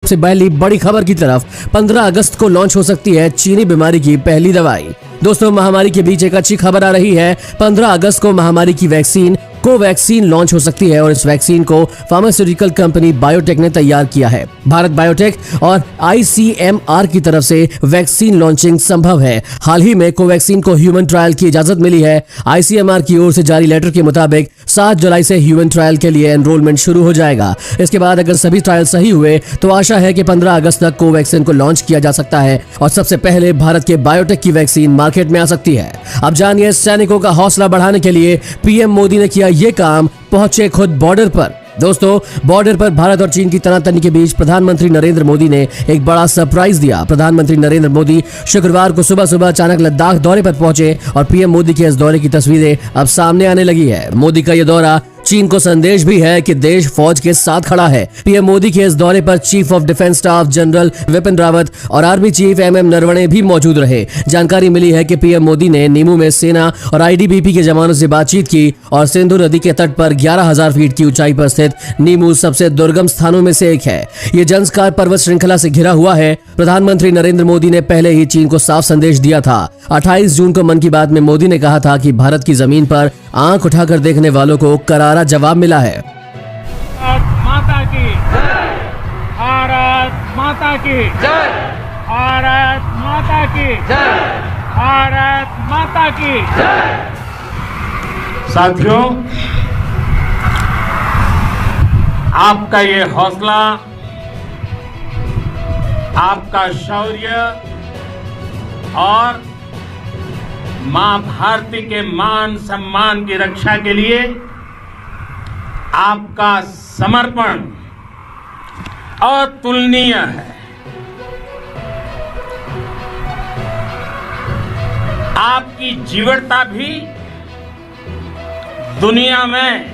सबसे पहली बड़ी खबर की तरफ 15 अगस्त को लॉन्च हो सकती है चीनी बीमारी की पहली दवाई। दोस्तों, महामारी के बीच एक अच्छी खबर आ रही है। 15 अगस्त को महामारी की वैक्सीन कोवैक्सीन लॉन्च हो सकती है और इस वैक्सीन को फार्मास्यूटिकल कंपनी बायोटेक ने तैयार किया है। भारत बायोटेक और ICMR की तरफ से वैक्सीन लॉन्चिंग संभव है। हाल ही में कोवैक्सीन को ह्यूमन ट्रायल की इजाजत मिली है। ICMR की ओर से जारी लेटर के मुताबिक 7 जुलाई से ह्यूमन ट्रायल के लिए एनरोलमेंट शुरू हो जाएगा। इसके बाद अगर सभी ट्रायल सही हुए तो आशा है कि 15 अगस्त तक कोवैक्सीन को लॉन्च किया जा सकता है और सबसे पहले भारत के बायोटेक की वैक्सीन मार्केट में आ सकती है। अब जानिए, सैनिकों का हौसला बढ़ाने के लिए पीएम मोदी ने किया ये काम, पहुंचे खुद बॉर्डर पर। दोस्तों, बॉर्डर पर भारत और चीन की तनातनी के बीच प्रधानमंत्री नरेंद्र मोदी ने एक बड़ा सरप्राइज दिया। प्रधानमंत्री नरेंद्र मोदी शुक्रवार को सुबह सुबह अचानक लद्दाख दौरे पर पहुंचे और पीएम मोदी के इस दौरे की तस्वीरें अब सामने आने लगी है। मोदी का यह दौरा चीन को संदेश भी है कि देश फौज के साथ खड़ा है। पीएम मोदी के इस दौरे पर chief of defence staff general Vipin Rawat और आर्मी चीफ MM नरवणे भी मौजूद रहे। जानकारी मिली है कि पीएम मोदी ने नीमू में सेना और ITBP के जवानों से बातचीत की और सिंधु नदी के तट पर 11,000 फीट की ऊंचाई पर स्थित नीमू सबसे दुर्गम स्थानों में से एक है। ये जंस्कार पर्वत श्रृंखला से घिरा हुआ है। प्रधानमंत्री नरेंद्र मोदी ने पहले ही चीन को साफ संदेश दिया था। 28 जून को मन की बात में मोदी ने कहा था कि भारत की जमीन पर आंख उठाकर देखने वालों को करारा जवाब मिला है। माता की जय, भारत माता की जय, भारत माता की जय, भारत माता की जय। साथियों, आपका ये हौसला, आपका शौर्य और मां भारती के मान सम्मान की रक्षा के लिए आपका समर्पण अतुलनीय है। आपकी जीवटता भी दुनिया में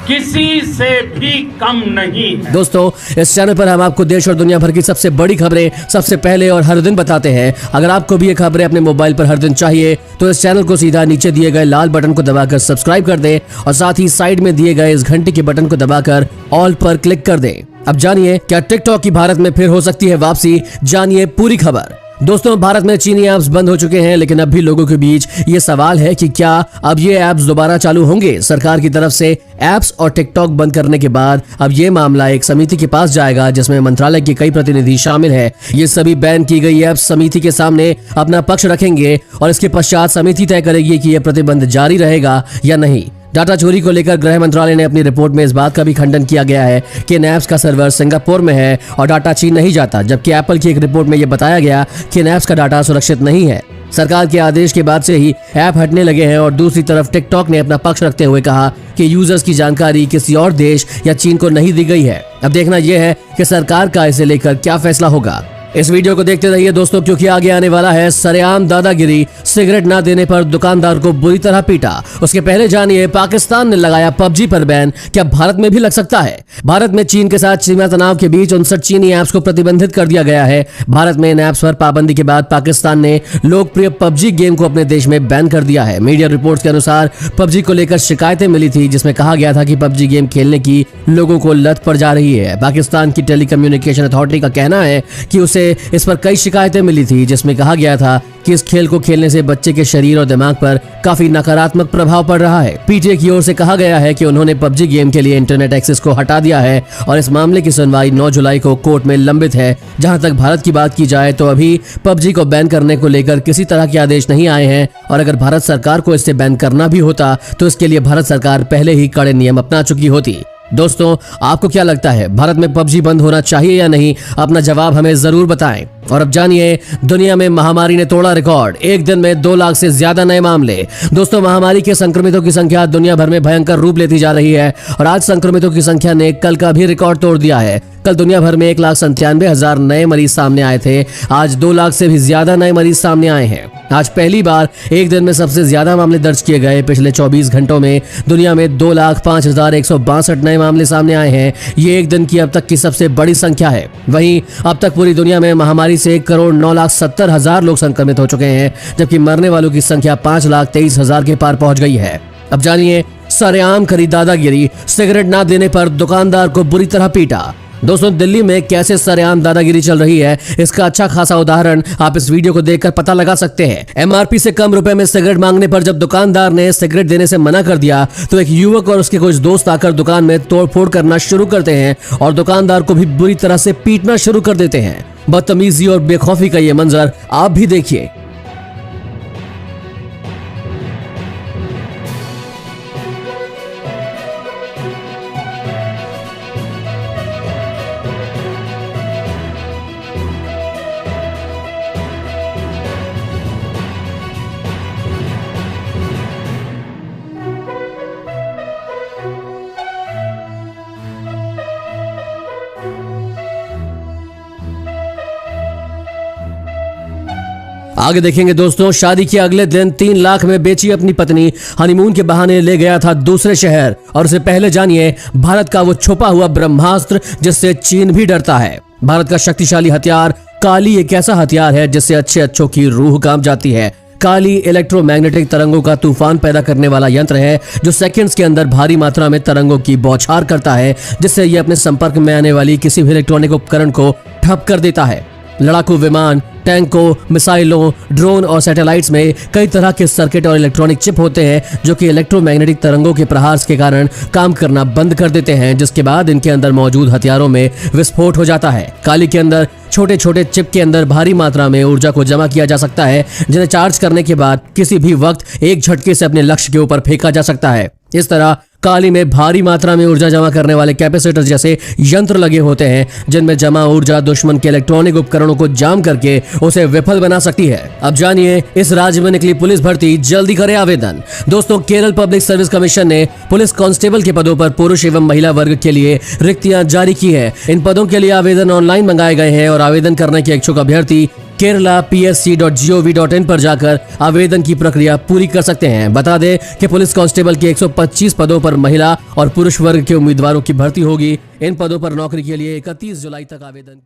किसी से भी कम नहीं है। दोस्तों, इस चैनल पर हम आपको देश और दुनिया भर की सबसे बड़ी खबरें सबसे पहले और हर दिन बताते हैं। अगर आपको भी ये खबरें अपने मोबाइल पर हर दिन चाहिए तो इस चैनल को सीधा नीचे दिए गए लाल बटन को दबाकर सब्सक्राइब कर दें और साथ ही साइड में दिए गए इस घंटी के बटन को दबाकर ऑल पर क्लिक कर दें। अब जानिए, क्या टिकटॉक की भारत में फिर हो सकती है वापसी? जानिए पूरी खबर। दोस्तों, भारत में चीनी ऐप्स बंद हो चुके हैं, लेकिन अब भी लोगों के बीच ये सवाल है कि क्या अब ये ऐप्स दोबारा चालू होंगे? सरकार की तरफ से ऐप्स और टिकटॉक बंद करने के बाद अब ये मामला एक समिति के पास जाएगा जिसमें मंत्रालय के कई प्रतिनिधि शामिल हैं। ये सभी बैन की गई ऐप्स समिति के सामने अपना पक्ष रखेंगे और इसके पश्चात समिति तय करेगी कि यह प्रतिबंध जारी रहेगा या नहीं। डाटा चोरी को लेकर गृह मंत्रालय ने अपनी रिपोर्ट में इस बात का भी खंडन किया गया है कि इन ऐप्स का सर्वर सिंगापुर में है और डाटा चीन नहीं जाता, जबकि एप्पल की एक रिपोर्ट में यह बताया गया कि इन ऐप्स का डाटा सुरक्षित नहीं है। सरकार के आदेश के बाद से ही ऐप हटने लगे हैं और दूसरी तरफ टिकटॉक ने अपना पक्ष रखते हुए कहा कि यूजर्स की जानकारी किसी और देश या चीन को नहीं दी गई है। अब देखना यह है कि सरकार का इसे लेकर क्या फैसला होगा। इस वीडियो को देखते रहिए दोस्तों, क्योंकि आगे आने वाला है सरेआम दादागिरी। सिगरेट ना देने पर दुकानदार को बुरी तरह पीटा। उसके पहले जानिए, पाकिस्तान ने लगाया PUBG पर बैन, क्या भारत में भी लग सकता है? भारत में चीन के साथ सीमा तनाव के बीच 59 चीनी ऐप्स को प्रतिबंधित कर दिया गया है। भारत में इन ऐप्स पर पाबंदी के बाद पाकिस्तान ने लोकप्रिय PUBG गेम को अपने देश में बैन कर दिया है। मीडिया रिपोर्ट्स के अनुसार PUBG को लेकर शिकायतें मिली थी, जिसमें कहा गया था कि PUBG गेम खेलने की लोगों को लत पड़ जा रही है। पाकिस्तान की टेलीकम्युनिकेशन अथॉरिटी का कहना है कि उसे इस पर कई शिकायतें मिली थी, जिसमें कहा गया था कि इस खेल को खेलने से बच्चे के शरीर और दिमाग पर काफी नकारात्मक प्रभाव पड़ रहा है। PTA की ओर से कहा गया है कि उन्होंने PUBG गेम के लिए इंटरनेट एक्सेस को हटा दिया है और इस मामले की सुनवाई 9 जुलाई को कोर्ट में लंबित है। जहां तक भारत की बात की जाए तो अभी PUBG को बैन करने को लेकर किसी तरह के आदेश नहीं आए हैं और अगर भारत सरकार को इसे बैन करना भी होता तो इसके लिए भारत सरकार पहले ही कड़े नियम अपना चुकी होती। दोस्तों, आपको क्या लगता है, भारत में PUBG बंद होना चाहिए या नहीं? अपना जवाब हमें जरूर बताएं। और अब जानिए, दुनिया में महामारी ने तोड़ा रिकॉर्ड। एक दिन में 2 लाख से ज्यादा नए मामले। दोस्तों, महामारी के संक्रमितों की संख्या दुनिया भर में भयंकर रूप लेती जा रही है और आज संक्रमितों की संख्या ने कल का भी रिकॉर्ड तोड़ दिया है। कल दुनिया भर में 1,97,000 नए मरीज सामने आए थे। आज 2 लाख से भी ज्यादा नए मरीज सामने आए हैं। आज पहली बार एक दिन में सबसे ज्यादा मामले दर्ज किए गए। पिछले 24 घंटों में दुनिया में 2,05,162 नए मामले सामने आए हैं। ये एक दिन की अब तक की सबसे बड़ी संख्या है। वहीं अब तक पूरी दुनिया में महामारी से 1,09,70,000 लोग संक्रमित हो चुके हैं, जबकि मरने वालों की संख्या 5,23,000 के पार पहुंच गई है। अब जानिए, सरेआम खरीदादागिरी, सिगरेट ना देने पर दुकानदार को बुरी तरह पीटा। दोस्तों, दिल्ली में कैसे सरेआम दादागिरी चल रही है, इसका अच्छा खासा उदाहरण आप इस वीडियो को देखकर पता लगा सकते हैं। एमआरपी से कम रुपए में सिगरेट मांगने पर जब दुकानदार ने सिगरेट देने से मना कर दिया तो एक युवक और उसके कुछ दोस्त आकर दुकान में तोड़फोड़ करना शुरू करते हैं और दुकानदार को भी बुरी तरह से पीटना शुरू कर देते हैं। बदतमीजी और बेखौफी का ये मंजर आप भी देखिए। आगे देखेंगे दोस्तों, शादी के अगले दिन 3 लाख में बेची अपनी पत्नी, हनीमून के बहाने ले गया था दूसरे शहर। और उससे पहले जानिए भारत का वो छुपा हुआ ब्रह्मास्त्र जिससे चीन भी डरता है। भारत का शक्तिशाली हथियार काली एक ऐसा हथियार है जिससे अच्छों की रूह कांप जाती है। काली इलेक्ट्रोमैग्नेटिक तरंगों का तूफान पैदा करने वाला यंत्र है जो सेकंड्स के अंदर भारी मात्रा में तरंगों की बौछार करता है, जिससे ये अपने संपर्क में आने वाली किसी भी इलेक्ट्रॉनिक उपकरण को ठप कर देता है। लड़ाकू विमान, टैंकों, मिसाइलों, ड्रोन और सैटेलाइट्स में कई तरह के सर्किट और इलेक्ट्रॉनिक चिप होते हैं जो कि इलेक्ट्रोमैग्नेटिक तरंगों के प्रहार के कारण काम करना बंद कर देते हैं, जिसके बाद इनके अंदर मौजूद हथियारों में विस्फोट हो जाता है। काली के अंदर छोटे छोटे चिप के अंदर भारी मात्रा में ऊर्जा को जमा किया जा सकता है, जिन्हें चार्ज करने के बाद किसी भी वक्त एक झटके से अपने लक्ष्य के ऊपर फेंका जा सकता है। इस तरह काली में भारी मात्रा में ऊर्जा जमा करने वाले कैपेसिटर जैसे यंत्र लगे होते हैं, जिनमें जमा ऊर्जा दुश्मन के इलेक्ट्रॉनिक उपकरणों को जाम करके उसे विफल बना सकती है। अब जानिए, इस राज्य में निकली पुलिस भर्ती, जल्दी करें आवेदन। दोस्तों, केरल पब्लिक सर्विस कमीशन ने पुलिस कांस्टेबल के पदों पर पुरुष एवं महिला वर्ग के लिए रिक्तियां जारी की है। इन पदों के लिए आवेदन ऑनलाइन मंगाए गए हैं और आवेदन करने के इच्छुक अभ्यर्थी kerala.psc.gov.in पर जाकर आवेदन की प्रक्रिया पूरी कर सकते हैं। बता दें कि पुलिस कांस्टेबल के 125 पदों पर महिला और पुरुष वर्ग के उम्मीदवारों की भर्ती होगी। इन पदों पर नौकरी के लिए 31 जुलाई तक आवेदन